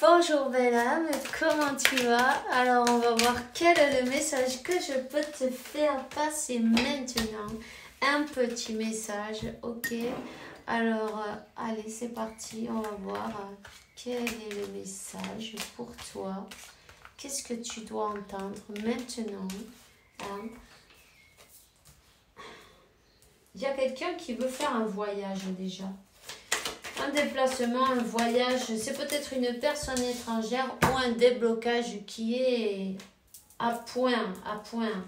Bonjour belle âme, comment tu vas? Alors on va voir quel est le message que je peux te faire passer maintenant. Un petit message, ok? Alors allez, c'est parti, on va voir quel est le message pour toi. Qu'est-ce que tu dois entendre maintenant? Il y a quelqu'un qui veut faire un voyage déjà. Un déplacement, un voyage, c'est peut-être une personne étrangère ou un déblocage qui est à point, à point.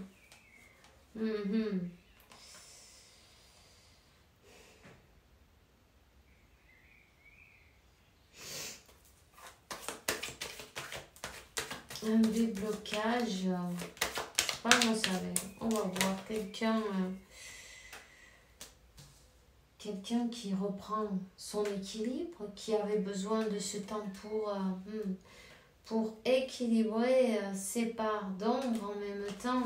Un déblocage, vraiment ça va. On va voir quelqu'un qui reprend son équilibre, qui avait besoin de ce temps pour équilibrer ses parts d'ombre en même temps.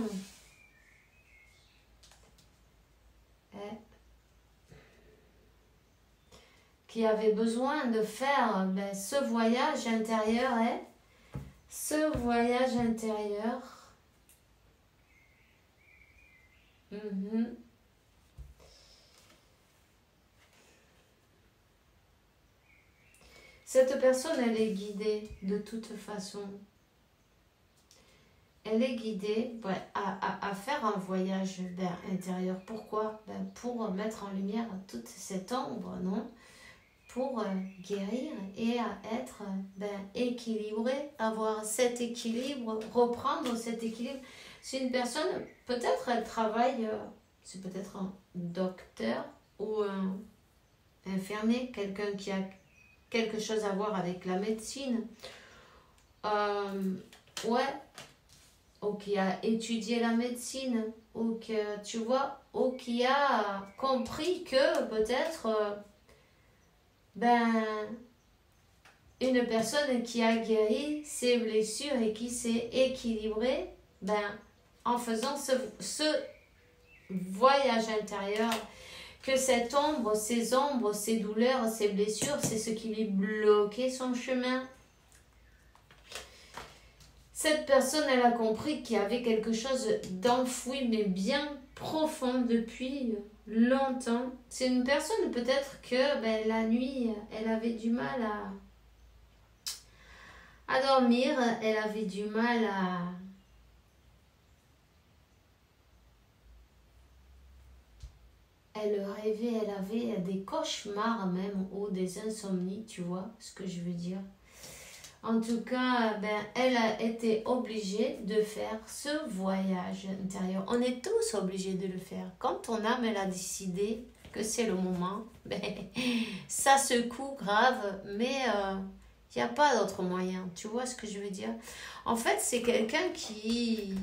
Qui avait besoin de faire ce voyage intérieur. Ce voyage intérieur. Cette personne, elle est guidée de toute façon. Elle est guidée à faire un voyage intérieur. Pourquoi? Pour mettre en lumière toute cette ombre, non? Pour guérir et à être équilibré, avoir cet équilibre, reprendre cet équilibre. C'est une personne, peut-être elle travaille, c'est peut-être un docteur ou un infirmier, quelqu'un qui a quelque chose à voir avec la médecine, ou qui a étudié la médecine, ou que tu vois, ou qui a compris que peut-être une personne qui a guéri ses blessures et qui s'est équilibrée en faisant ce voyage intérieur, que cette ombre, ces douleurs, ces blessures, c'est ce qui lui bloquait son chemin. Cette personne, elle a compris qu'il y avait quelque chose d'enfoui, mais bien profond depuis longtemps. C'est une personne peut-être que la nuit, elle avait du mal à dormir, elle avait du mal à... Elle rêvait, elle avait des cauchemars même, ou des insomnies, tu vois ce que je veux dire. En tout cas, elle a été obligée de faire ce voyage intérieur. On est tous obligés de le faire. Quand ton âme, elle a décidé que c'est le moment, ça secoue grave, mais il n'y a pas d'autre moyen. Tu vois ce que je veux dire? En fait, c'est quelqu'un qui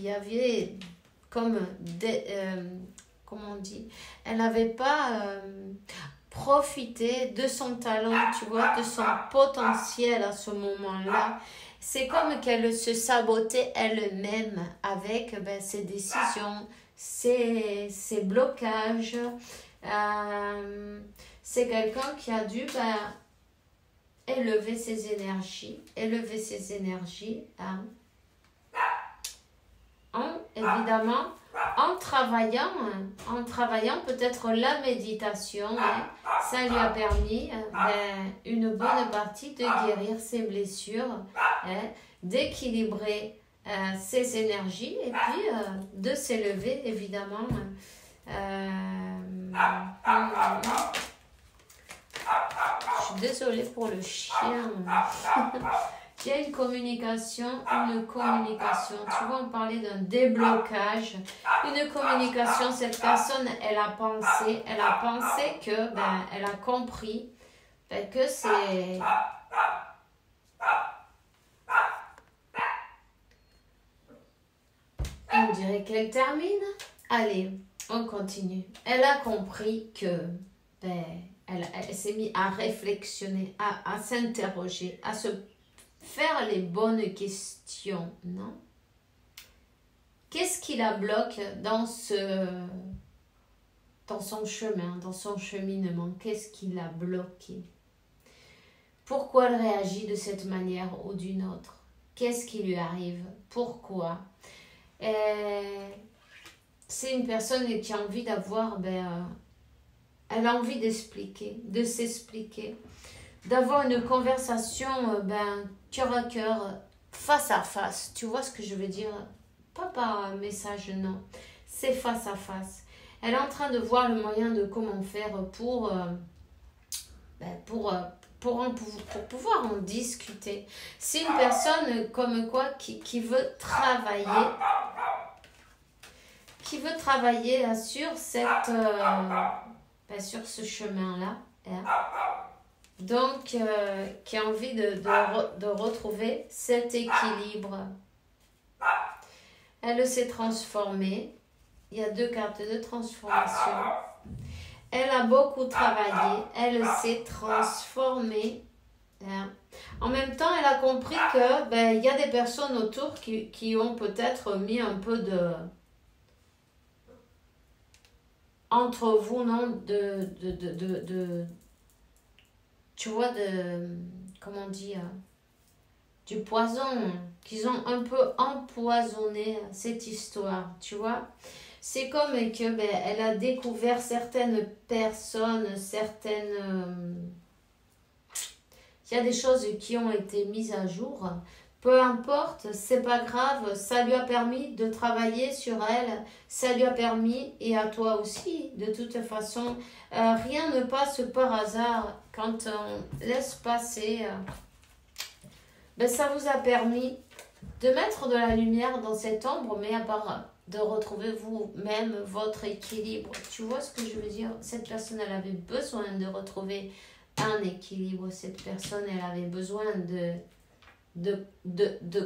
avait comme... comment on dit? Elle n'avait pas... profiter de son talent, tu vois, de son potentiel à ce moment-là. C'est comme qu'elle se sabotait elle-même avec ses décisions, ses blocages. C'est quelqu'un qui a dû élever ses énergies, évidemment, en travaillant peut-être la méditation, ça lui a permis une bonne partie de guérir ses blessures, d'équilibrer ses énergies et puis de s'élever évidemment. Je suis désolée pour le chien. Il y a une communication. Tu vois, on parlait d'un déblocage. Une communication, cette personne, elle a pensé que, elle a compris que c'est... On dirait qu'elle termine. Allez, on continue. Elle a compris que, elle s'est mise à réflexionner, à s'interroger, à se faire les bonnes questions, non? Qu'est-ce qui la bloque dans son chemin, dans son cheminement? Qu'est-ce qui l'a bloqué? Pourquoi elle réagit de cette manière ou d'une autre? Qu'est-ce qui lui arrive? Pourquoi? C'est une personne qui a envie d'avoir, elle a envie d'expliquer, de s'expliquer, d'avoir une conversation cœur à cœur, face à face. Tu vois ce que je veux dire? Pas par un message, non. C'est face à face. Elle est en train de voir le moyen de comment faire pour pouvoir en discuter. C'est une personne comme quoi qui veut travailler sur sur ce chemin-là. Hein. Donc, qui a envie de retrouver cet équilibre. Elle s'est transformée. Il y a 2 cartes de transformation. Elle a beaucoup travaillé. Elle s'est transformée. Hein. En même temps, elle a compris que il y a des personnes autour qui ont peut-être mis un peu de... entre vous, non, tu vois, comment dire, du poison, qu'ils ont un peu empoisonné cette histoire, tu vois. C'est comme que elle a découvert certaines personnes, il y a des choses qui ont été mises à jour. Peu importe, c'est pas grave, ça lui a permis de travailler sur elle, ça lui a permis, et à toi aussi, de toute façon, rien ne passe par hasard quand on laisse passer. Ça vous a permis de mettre de la lumière dans cette ombre, mais à part de retrouver vous-même votre équilibre. Tu vois ce que je veux dire? Cette personne, elle avait besoin de retrouver un équilibre. Cette personne, elle avait besoin de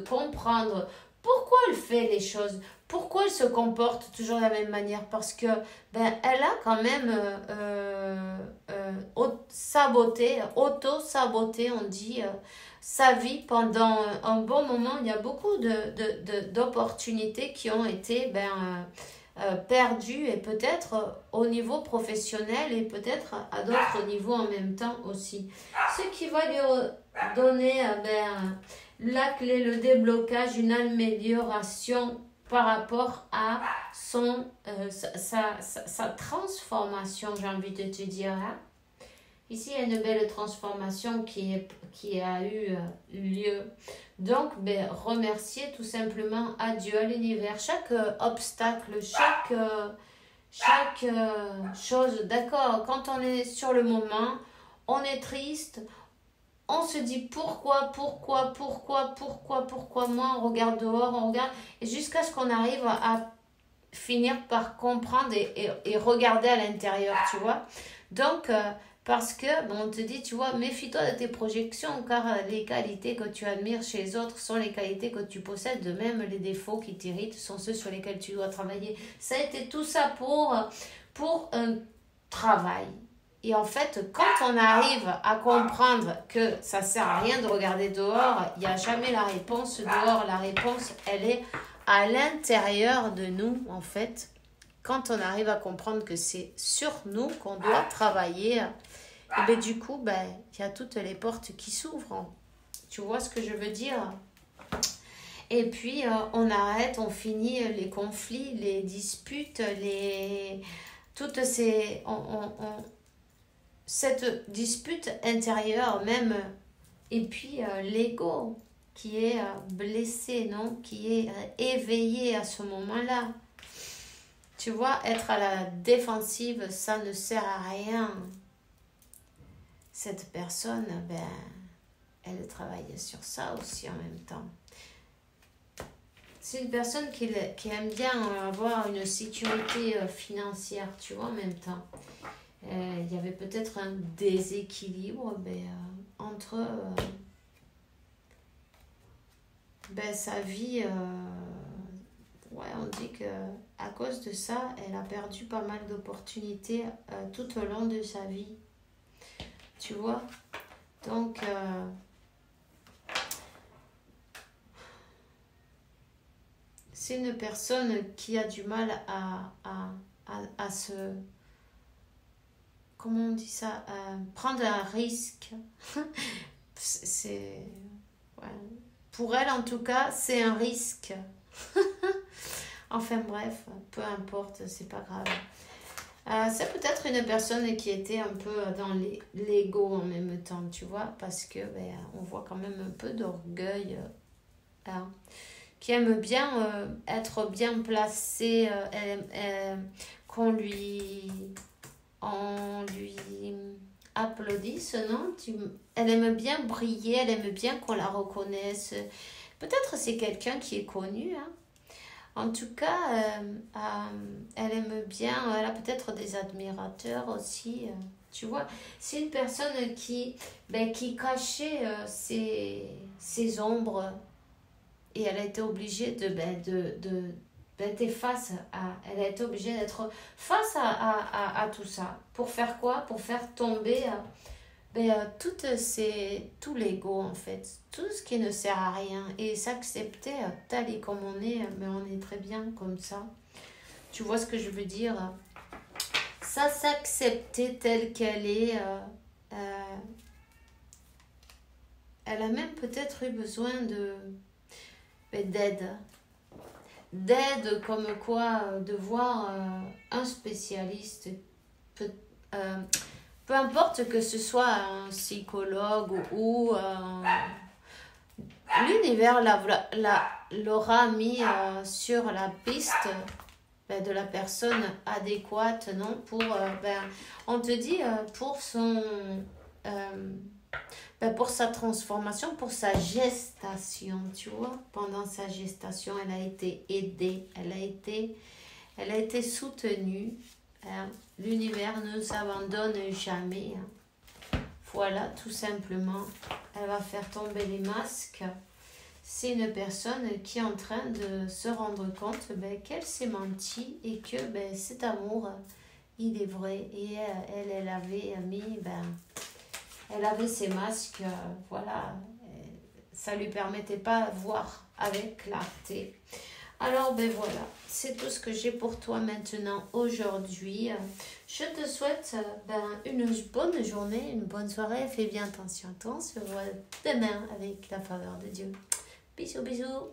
comprendre pourquoi elle fait les choses, pourquoi elle se comporte toujours de la même manière, parce que elle a quand même auto-saboté, on dit, sa vie pendant un bon moment. Il y a beaucoup d'opportunités qui ont été perdues, et peut-être au niveau professionnel et peut-être à d'autres niveaux en même temps aussi. Ce qui va lui donner la clé, le déblocage, une amélioration par rapport à sa transformation, j'ai envie de te dire. Hein? Ici, il y a une belle transformation qui a eu lieu. Donc, remercier tout simplement à Dieu, à l'univers, chaque obstacle, chaque chose. D'accord, quand on est sur le moment, on est triste, on se dit pourquoi moi, on regarde dehors, on regarde, et jusqu'à ce qu'on arrive à finir par comprendre et regarder à l'intérieur, tu vois. Donc, parce que, on te dit, tu vois, méfie-toi de tes projections, car les qualités que tu admires chez les autres sont les qualités que tu possèdes, de même les défauts qui t'irritent sont ceux sur lesquels tu dois travailler. Ça a été tout ça pour un travail. Et en fait, quand on arrive à comprendre que ça sert à rien de regarder dehors, il n'y a jamais la réponse dehors. La réponse, elle est à l'intérieur de nous, en fait. Quand on arrive à comprendre que c'est sur nous qu'on doit travailler, et du coup, il y a toutes les portes qui s'ouvrent. Tu vois ce que je veux dire? Et puis, on arrête, on finit les conflits, les disputes, toutes ces... cette dispute intérieure même, et puis l'ego qui est blessé, non, qui est éveillé à ce moment-là. Tu vois, être à la défensive, ça ne sert à rien. Cette personne, elle travaille sur ça aussi en même temps. C'est une personne qui aime bien avoir une sécurité financière, tu vois, en même temps. Il y avait peut-être un déséquilibre entre sa vie. On dit que à cause de ça, elle a perdu pas mal d'opportunités tout au long de sa vie. Tu vois? Donc, c'est une personne qui a du mal à se... Comment on dit ça? Prendre un risque. c'est ouais. Pour elle, en tout cas, c'est un risque. Enfin bref, peu importe, c'est pas grave. C'est peut-être une personne qui était un peu dans l'ego en même temps, tu vois, parce que on voit quand même un peu d'orgueil, hein, qui aime bien être bien placée, qu'on lui, on lui applaudisse, non? Elle aime bien briller, elle aime bien qu'on la reconnaisse. Peut-être c'est quelqu'un qui est connu, hein. En tout cas, elle aime bien, elle a peut-être des admirateurs aussi, tu vois. C'est une personne qui cachait ses ombres et elle a été obligée d'être elle a été obligée d'être face à tout ça. Pour faire quoi? Pour faire tomber tout l'ego en fait, tout ce qui ne sert à rien et s'accepter tel et comme on est, mais on est très bien comme ça. Tu vois ce que je veux dire? Ça, s'accepter telle qu'elle est. Elle a même peut-être eu besoin d'aide. D'aide comme quoi, de voir un spécialiste. Peut, euh, Peu importe que ce soit un psychologue ou l'univers l'aura mis sur la piste de la personne adéquate, non? On te dit pour sa transformation, pour sa gestation, tu vois. Pendant sa gestation, elle a été aidée, elle a été soutenue. Hein. L'univers ne s'abandonne jamais. Hein. Voilà, tout simplement. Elle va faire tomber les masques. C'est une personne qui est en train de se rendre compte qu'elle s'est menti et que cet amour, il est vrai. Et elle avait mis, elle avait ses masques, voilà. Ça lui permettait pas de voir avec clarté. Alors, voilà, c'est tout ce que j'ai pour toi maintenant, aujourd'hui. Je te souhaite une bonne journée, une bonne soirée. Fais bien attention à toi. On se voit demain avec la faveur de Dieu. Bisous, bisous.